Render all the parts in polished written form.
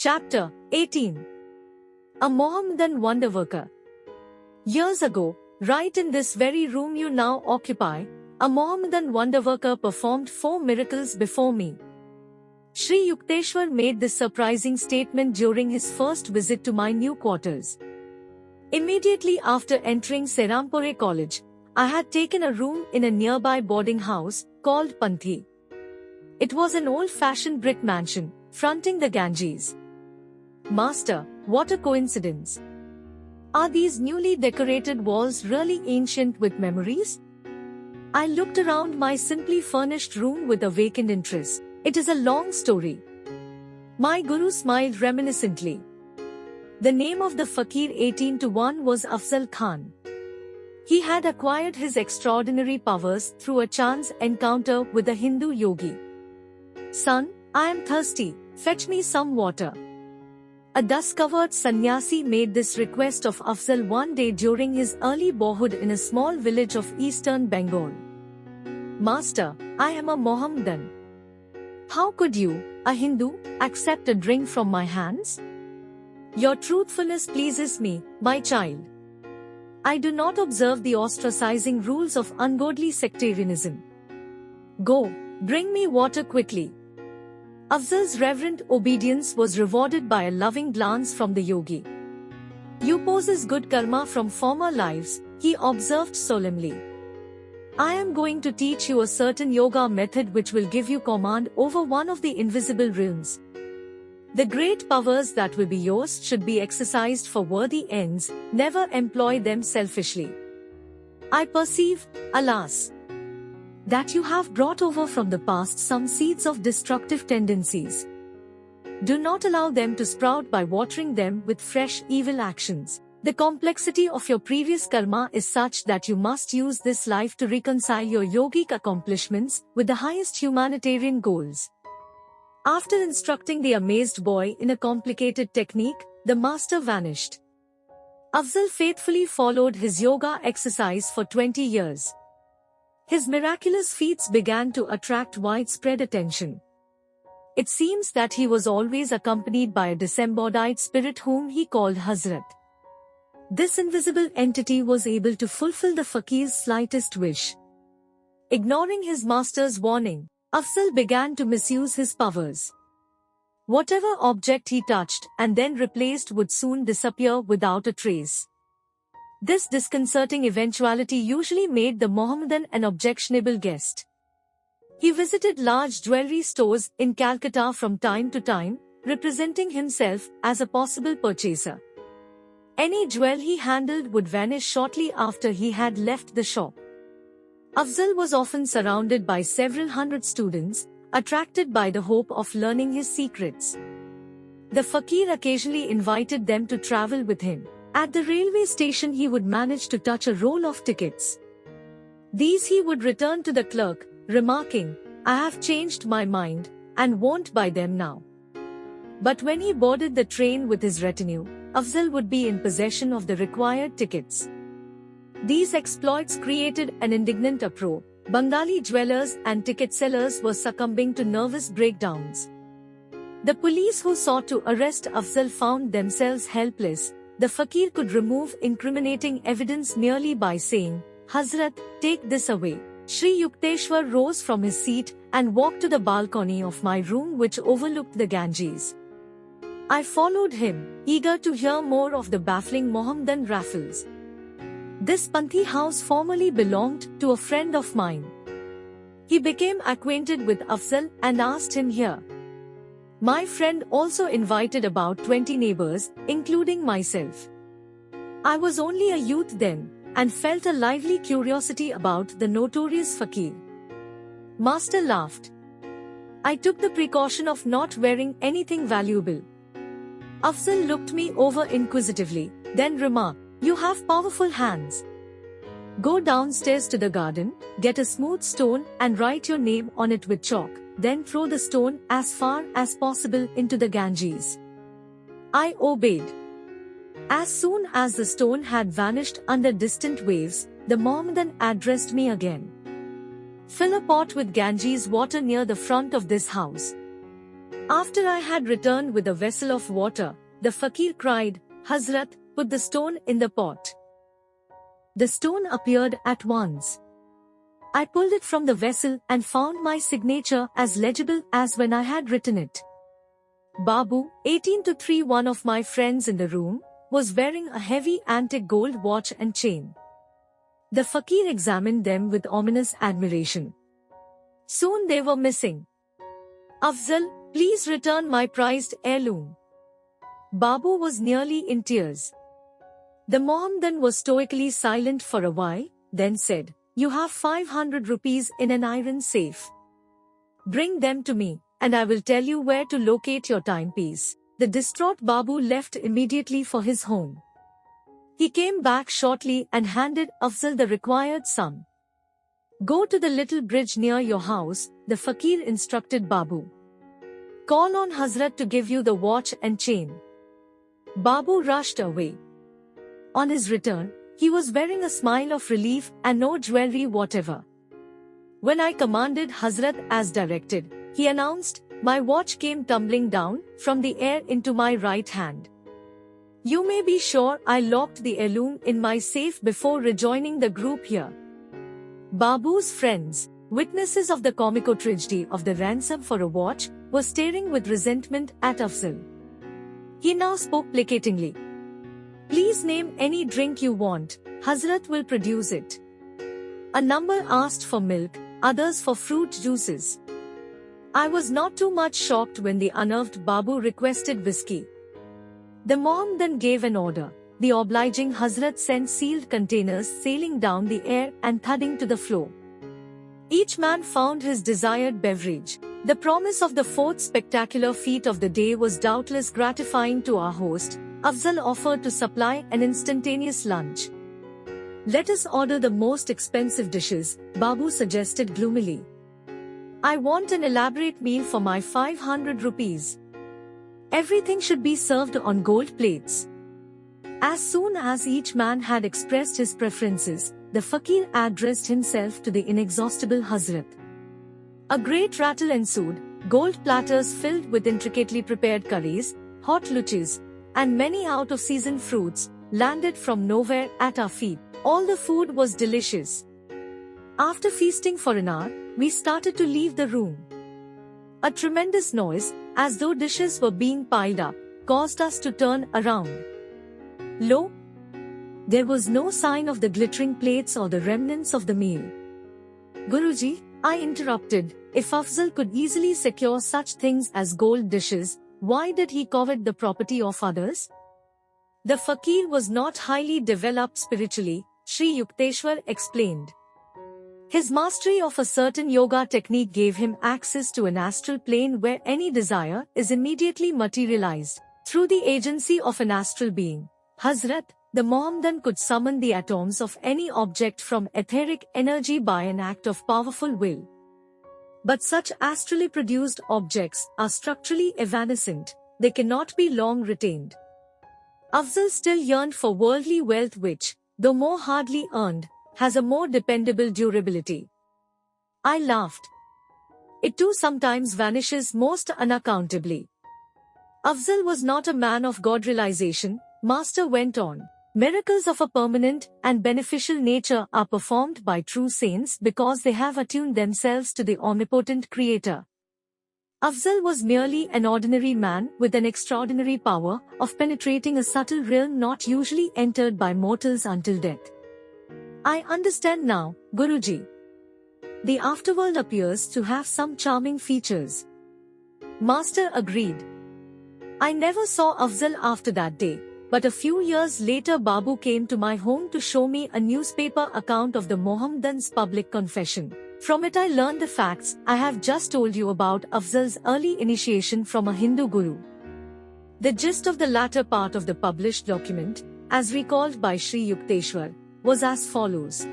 Chapter 18. A Mohammedan Wonder Worker. Years ago, right in this very room you now occupy, a Mohammedan wonder worker performed 4 miracles before me. Sri Yukteswar made this surprising statement during his first visit to my new quarters. Immediately after entering Serampore College, I had taken a room in a nearby boarding house called Panthi. It was an old-fashioned brick mansion, fronting the Ganges. Master, what a coincidence! Are these newly decorated walls really ancient with memories? I looked around my simply furnished room with a vacant interest. It is a long story. My guru smiled reminiscently. The name of the fakir 18-1 was Afzal Khan. He had acquired his extraordinary powers through a chance encounter with a Hindu yogi. Son, I am thirsty, fetch me some water. A dust-covered sannyasi made this request of Afzal one day during his early boyhood in a small village of eastern Bengal. Master, I am a Mohammedan. How could you, a Hindu, accept a drink from my hands? Your truthfulness pleases me, my child. I do not observe the ostracizing rules of ungodly sectarianism. Go, bring me water quickly. Afzal's reverent obedience was rewarded by a loving glance from the yogi. You possess good karma from former lives, he observed solemnly. I am going to teach you a certain yoga method which will give you command over one of the invisible realms. The great powers that will be yours should be exercised for worthy ends, never employ them selfishly. I perceive, alas, that you have brought over from the past some seeds of destructive tendencies. Do not allow them to sprout by watering them with fresh evil actions. The complexity of your previous karma is such that you must use this life to reconcile your yogic accomplishments with the highest humanitarian goals. After instructing the amazed boy in a complicated technique, the master vanished. Afzal faithfully followed his yoga exercise for 20 years. His miraculous feats began to attract widespread attention. It seems that he was always accompanied by a disembodied spirit whom he called Hazrat. This invisible entity was able to fulfill the fakir's slightest wish. Ignoring his master's warning, Afzal began to misuse his powers. Whatever object he touched and then replaced would soon disappear without a trace. This disconcerting eventuality usually made the Mohammedan an objectionable guest. He visited large jewelry stores in Calcutta from time to time, representing himself as a possible purchaser. Any jewel he handled would vanish shortly after he had left the shop. Afzal was often surrounded by several hundred students, attracted by the hope of learning his secrets. The fakir occasionally invited them to travel with him. At the railway station he would manage to touch a roll of tickets. These he would return to the clerk, remarking, I have changed my mind, and won't buy them now. But when he boarded the train with his retinue, Afzal would be in possession of the required tickets. These exploits created an indignant uproar. Bengali jewelers and ticket sellers were succumbing to nervous breakdowns. The police who sought to arrest Afzal found themselves helpless. The fakir could remove incriminating evidence merely by saying, Hazrat, take this away. Sri Yukteswar rose from his seat and walked to the balcony of my room which overlooked the Ganges. I followed him, eager to hear more of the baffling Mohammedan raffles. This Panthi house formerly belonged to a friend of mine. He became acquainted with Afzal and asked him here. My friend also invited about 20 neighbors, including myself. I was only a youth then, and felt a lively curiosity about the notorious fakir. Master laughed. I took the precaution of not wearing anything valuable. Afzal looked me over inquisitively, then remarked, You have powerful hands. Go downstairs to the garden, get a smooth stone and write your name on it with chalk. Then throw the stone as far as possible into the Ganges. I obeyed. As soon as the stone had vanished under distant waves, the Mohammedan addressed me again. Fill a pot with Ganges water near the front of this house. After I had returned with a vessel of water, the fakir cried, "Hazrat, put the stone in the pot." The stone appeared at once. I pulled it from the vessel and found my signature as legible as when I had written it. Babu, 18 to 3, one of my friends in the room, was wearing a heavy antique gold watch and chain. The fakir examined them with ominous admiration. Soon they were missing. "Afzal, please return my prized heirloom." Babu was nearly in tears. The Mohammedan was stoically silent for a while, then said, "You have 500 rupees in an iron safe. Bring them to me, and I will tell you where to locate your timepiece." The distraught Babu left immediately for his home. He came back shortly and handed Afzal the required sum. "Go to the little bridge near your house," the fakir instructed Babu. "Call on Hazrat to give you the watch and chain." Babu rushed away. On his return, he was wearing a smile of relief and no jewelry whatever. When I commanded Hazrat as directed, he announced, "My watch came tumbling down from the air into my right hand. You may be sure I locked the heirloom in my safe before rejoining the group here." Babu's friends, witnesses of the comico tragedy of the ransom for a watch, were staring with resentment at Afzal. He now spoke placatingly. "Please name any drink you want, Hazrat will produce it." A number asked for milk, others for fruit juices. I was not too much shocked when the unnerved Babu requested whiskey. The Mohammedan gave an order. The obliging Hazrat sent sealed containers sailing down the air and thudding to the floor. Each man found his desired beverage. The promise of the fourth spectacular feat of the day was doubtless gratifying to our host. Afzal offered to supply an instantaneous lunch. "Let us order the most expensive dishes," Babu suggested gloomily. "I want an elaborate meal for my 500 rupees. Everything should be served on gold plates." As soon as each man had expressed his preferences, the fakir addressed himself to the inexhaustible Hazrat. A great rattle ensued. Gold platters filled with intricately prepared curries, hot luchis, and many out-of-season fruits landed from nowhere at our feet. All the food was delicious. After feasting for an hour, we started to leave the room. A tremendous noise, as though dishes were being piled up, caused us to turn around. Lo! There was no sign of the glittering plates or the remnants of the meal. "Guruji," I interrupted, "if Afzal could easily secure such things as gold dishes, why did he covet the property of others?" The fakir was not highly developed spiritually, Sri Yukteswar explained. His mastery of a certain yoga technique gave him access to an astral plane where any desire is immediately materialized. Through the agency of an astral being, Hazrat, the Mohammedan could summon the atoms of any object from etheric energy by an act of powerful will. But such astrally produced objects are structurally evanescent, they cannot be long retained. Afzal still yearned for worldly wealth which, though more hardly earned, has a more dependable durability. I laughed. It too sometimes vanishes most unaccountably. Afzal was not a man of God realization, Master went on. Miracles of a permanent and beneficial nature are performed by true saints because they have attuned themselves to the omnipotent Creator. Afzal was merely an ordinary man with an extraordinary power of penetrating a subtle realm not usually entered by mortals until death. I understand now, Guruji. The afterworld appears to have some charming features. Master agreed. I never saw Afzal after that day. But a few years later Babu came to my home to show me a newspaper account of the Mohammedan's public confession. From it I learned the facts I have just told you about Afzal's early initiation from a Hindu guru. The gist of the latter part of the published document, as recalled by Sri Yukteswar, was as follows.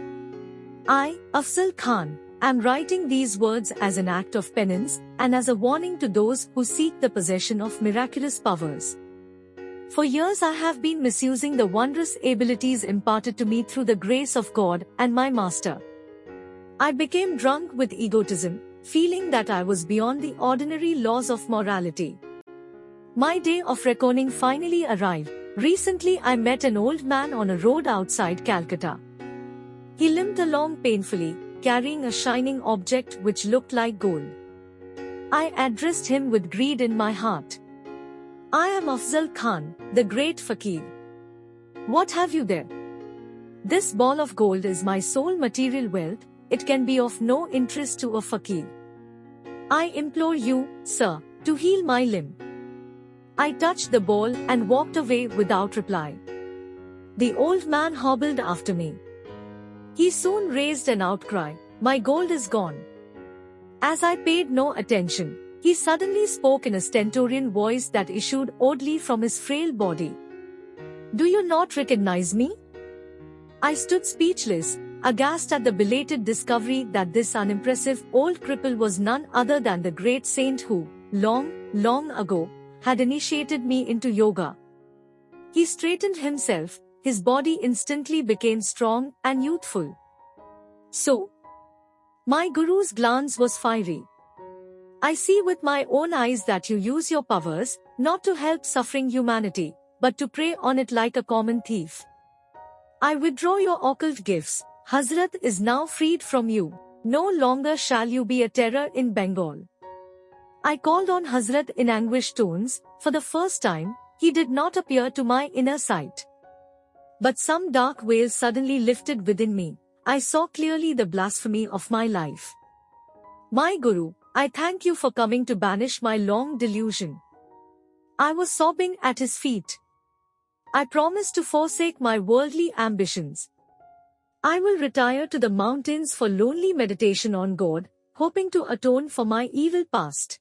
I, Afzal Khan, am writing these words as an act of penance and as a warning to those who seek the possession of miraculous powers. For years I have been misusing the wondrous abilities imparted to me through the grace of God and my Master. I became drunk with egotism, feeling that I was beyond the ordinary laws of morality. My day of reckoning finally arrived. Recently I met an old man on a road outside Calcutta. He limped along painfully, carrying a shining object which looked like gold. I addressed him with greed in my heart. I am Afzal Khan, the great fakir. What have you there? This ball of gold is my sole material wealth, it can be of no interest to a fakir. I implore you, sir, to heal my limb. I touched the ball and walked away without reply. The old man hobbled after me. He soon raised an outcry, "My gold is gone." As I paid no attention, he suddenly spoke in a stentorian voice that issued oddly from his frail body. "Do you not recognize me?" I stood speechless, aghast at the belated discovery that this unimpressive old cripple was none other than the great saint who, long ago, had initiated me into yoga. He straightened himself, his body instantly became strong and youthful. "So, my guru's glance was fiery. I see with my own eyes that you use your powers, not to help suffering humanity, but to prey on it like a common thief. I withdraw your occult gifts. Hazrat is now freed from you. No longer shall you be a terror in Bengal." I called on Hazrat in anguished tones. For the first time, he did not appear to my inner sight. But some dark veil suddenly lifted within me. I saw clearly the blasphemy of my life. "My Guru, I thank you for coming to banish my long delusion." I was sobbing at his feet. "I promise to forsake my worldly ambitions. I will retire to the mountains for lonely meditation on God, hoping to atone for my evil past."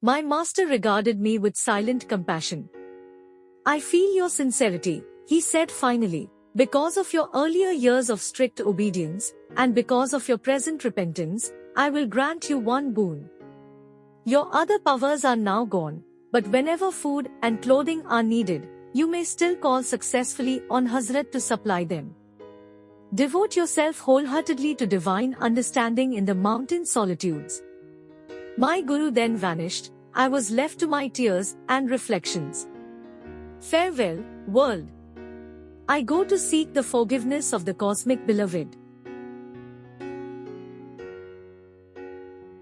My master regarded me with silent compassion. "I feel your sincerity," he said finally. "Because of your earlier years of strict obedience, and because of your present repentance, I will grant you one boon. Your other powers are now gone, but whenever food and clothing are needed, you may still call successfully on Hazrat to supply them. Devote yourself wholeheartedly to divine understanding in the mountain solitudes." My Guru then vanished. I was left to my tears and reflections. Farewell, world. I go to seek the forgiveness of the cosmic beloved.